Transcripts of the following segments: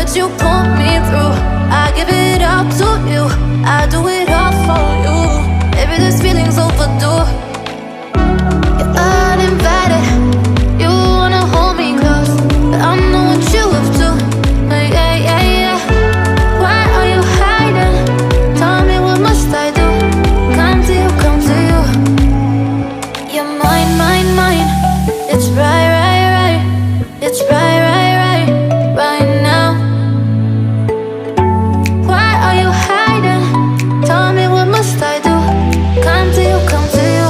that you pull me through. I give it up to you, I do it all for you. Maybe this feeling's overdue. You're uninvited, you wanna hold me close, but I know what you have to. Yeah, yeah, yeah. Why are you hiding? Tell me, what must I do? Come to you, come to you. You're mine, mine, mine. It's right, right, right. It's right, right, right, right now. Why are you hiding? Tell me, what must I do? Come to you, come to you.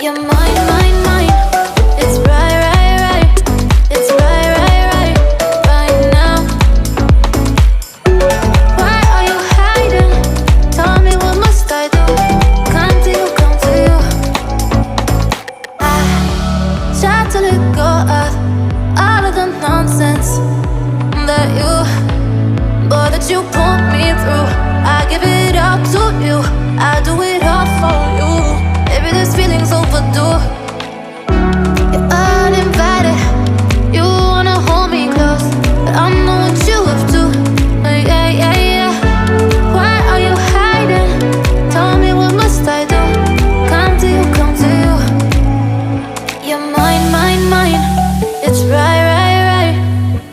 You're mine, mine, mine. It's right, right, right. It's right, right, right, right now. Why are you hiding? Tell me, what must I do? Come to you, come to you. I try to let go of all of the nonsense that you pull me through. I give it up to you, I do it all for you. Maybe this feeling's overdue. You're uninvited, you wanna hold me close, but I know what you have to. Yeah, yeah, yeah. Why are you hiding? Tell me, what must I do? Come to you, come to you. You're mine, mine, mine. It's right, right, right.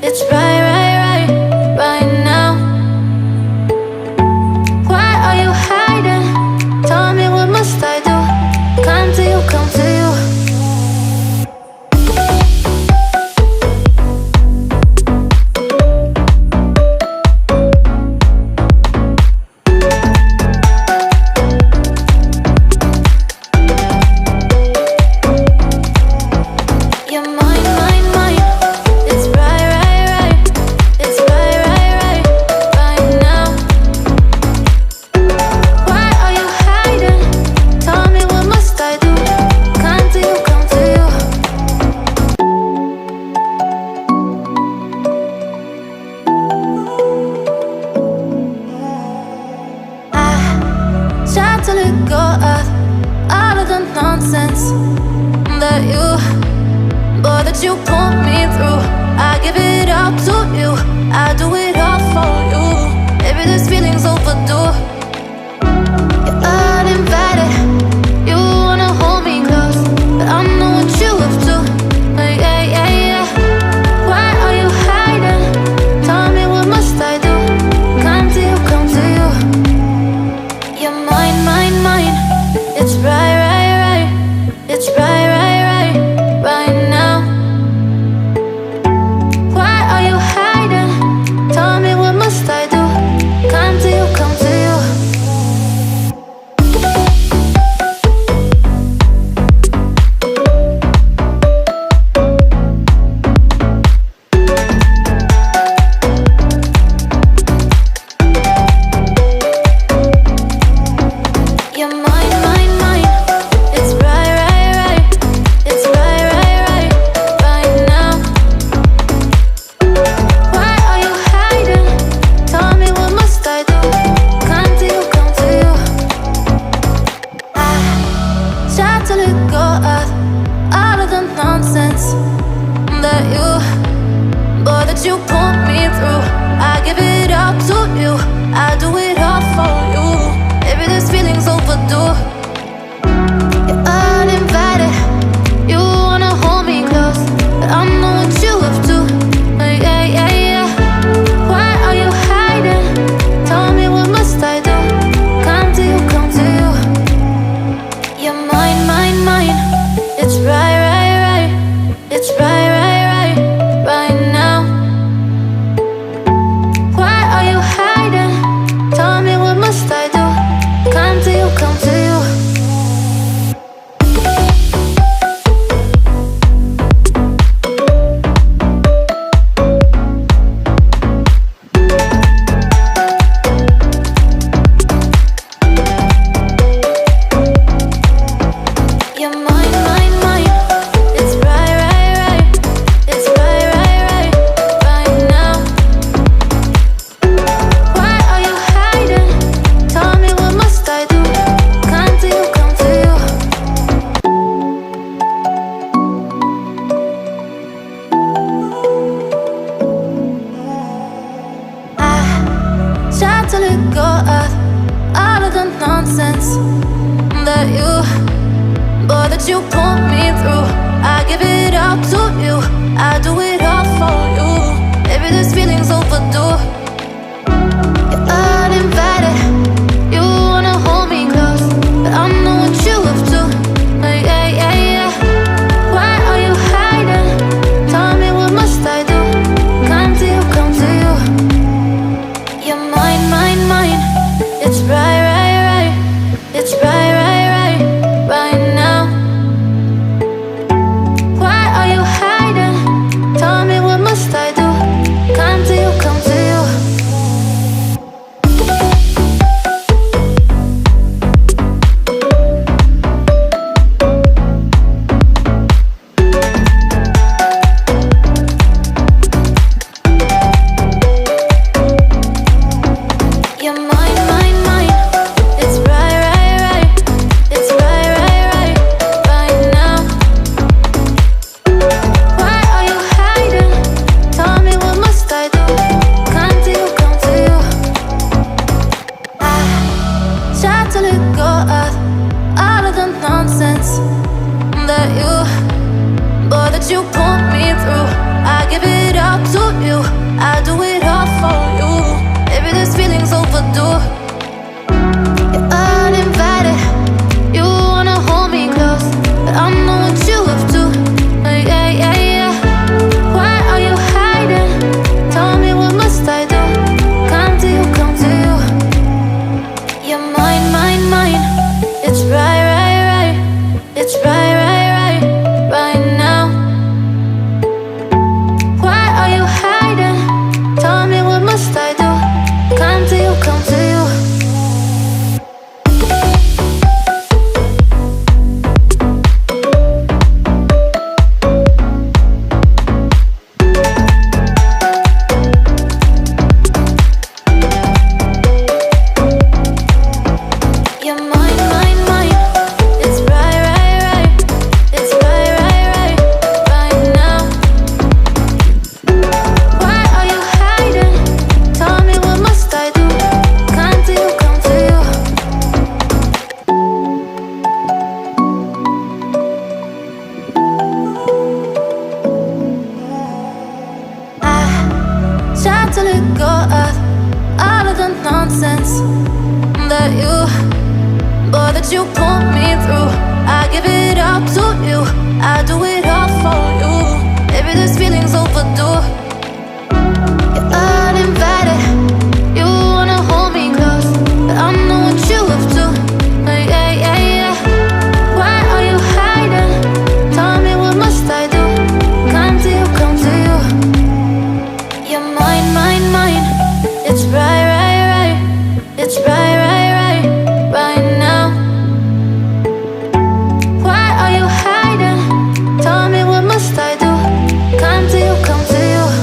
It's right, right, right, right now. Why are you hiding? Tell me, what must I do? Come to you, come to you. You're mine, mine, mine. It's right, right, right. It's right, right, right, right now. Why are you hiding? Tell me, what must I do? Come to you, come to you. I try to let go of all of the nonsense that you pull me through. I give it up to you, I do it all for you. Maybe this feeling's overdue. You're uninvited, you wanna hold me close, but I know what you have to. Yeah, yeah, yeah. Why are you hiding? Tell me, what must I do? Come to you, come to you. You're mine, mine, mine. It's right, right, right. It's right, right, right, right now. Why are you hiding? Tell me, what must I do? Come to you, come to you. You're mine, mine, mine. It's right, right, right. It's right, right, right, right now. Why are you hiding? Tell me, what must I do? Come to you, come to you. You're mine, mine, mine. It's right, right, right. It's right, right, right, right now. Why are you hiding? Tell me, what must I do? Come to you, come to you. You're mine, mine, mine. It's right, right, right. It's right, right, right, right now. Why are you hiding? Tell me, what must I do? Come to you, come to you. I try to let go of all of the nonsense that you pull me through. I give it up to you, I do it all for you. Maybe this feeling's overdue. You're uninvited, you wanna hold me close, but I know what you have to. Yeah, yeah, yeah. Why are you hiding? Tell me, what must I do? Come to you, come to you. You're mine, mine, mine. It's right, right, right. It's right, right, right, right now. go of all of the nonsense that you put me through. I give it all to you, I do it all for you. Maybe this feeling's overdue. You're uninvited, you wanna hold me close, but I know what you have to. Yeah, yeah, yeah. Why are you hiding? Tell me, what must I do? Come to you, come to you. You're mine, mine, mine. It's right, right, right. It's right, right, right, right now. Why are you hiding? Tell me, what must I do? Come to you, come to you. You're mine, mine, mine. It's right, right, right. It's right, right, right, right now. Why are you hiding? Tell me, what must I do? Come to you, come to you. I try to let go of all of the nonsense that you put me through. I give it all to you, I do it all for you. Maybe this feeling's overdue. You're uninvited, you wanna hold me close, but I know what you have to. Yeah, yeah, yeah. Why are you hiding? Tell me, what must I do? Come to you, come to you. You're mine, mine, mine. It's right, right, right. It's right, right, right, right now. Why are you hiding? Tell me, what must I do? Come to you, come to you. You're mine, mine, mine. It's right, right, right. It's right, right, right, right now. Why are you hiding? Tell me, what must I do? Come to you, come to you. I try to let go of all of the nonsense that you put me through. I give it all to you, I do it all for you. Maybe this feeling's overdue. You're uninvited, you wanna hold me close, but I know what you have to. Yeah, yeah, yeah. Why are you hiding? Tell me, what must I do? Come to you, come to you. You're mine, mine, mine. It's right, right, right. It's right, right, right, right now. Why are you hiding? Tell me, what must I do? Come to you, come to you.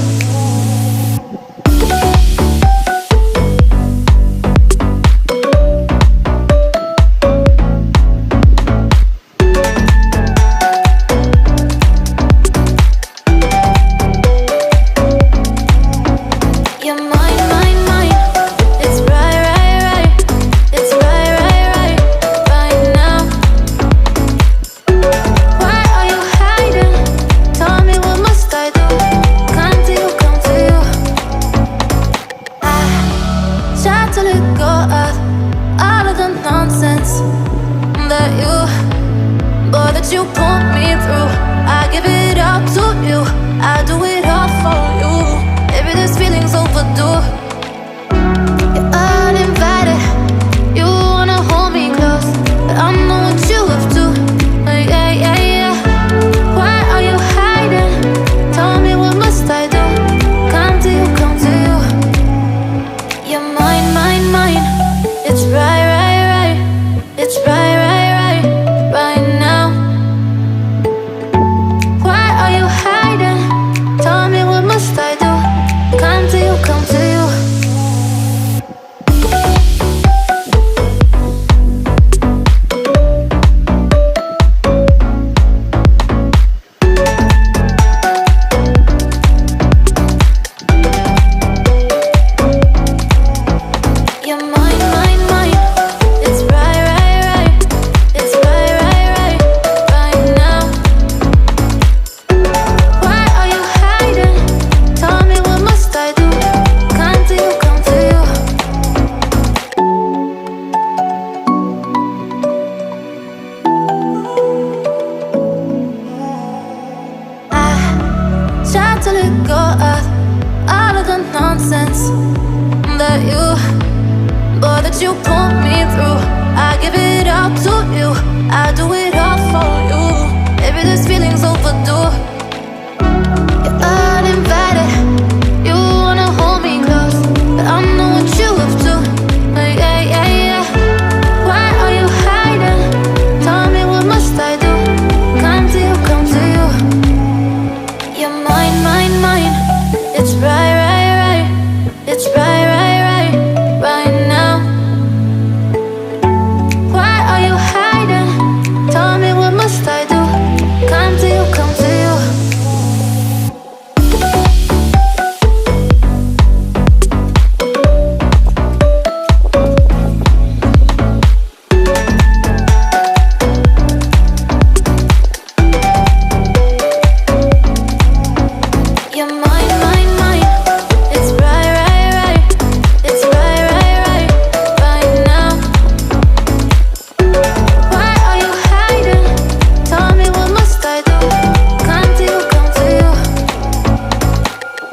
the nonsense that you, boy, that you put me through. I give it up to you, I do it all for you. Maybe this feeling's overdue. You're uninvited, you wanna hold me close, but I know what you up to. Yeah, yeah, yeah. Why are you hiding? Tell me, what must I do? Come to you, come to you. You're mine, mine, mine. It's right, right, right. It's right, right, right, right now. Why are you hiding? Tell me, what must I do? Come to you, come to you. You're mine, mine, mine. It's right, right, right. It's right, right, right, right now. Why are you hiding? Tell me, what must I do? Come to you, come to you.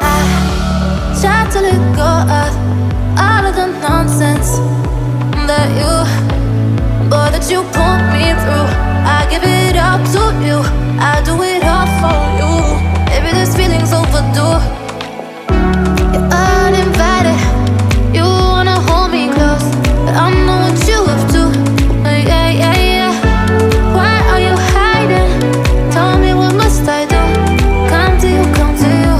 I try to let go of all of the nonsense that you, boy, that you put me through. I give it up to you, I do it all for you. Maybe this feeling's overdue. You're uninvited, you wanna hold me close, but I know what you up to. Yeah, yeah, yeah. Why are you hiding? Tell me, what must I do? Come to you, come to you.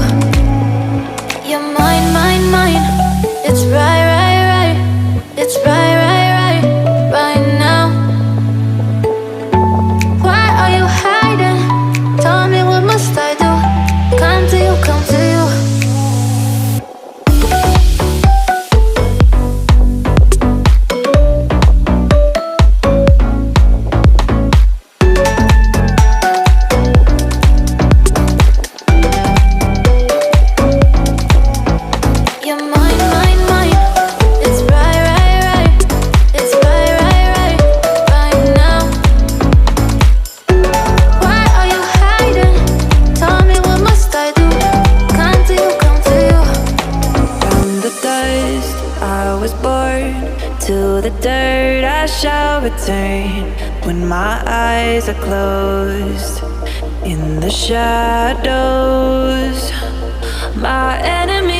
You're mine, mine, mine. It's right, right, right. It's right, right, right, right now. Why are you hiding? Tell me, what must I do? Come to you, come to you. You're mine, mine, mine. It's right, right, right. It's right, right, right, right now. Why are you hiding? Tell me, what must I do? Come to you, come to you. From the dust I was born, to the dirt I shall return. When my eyes are closed, in the shadows, my enemy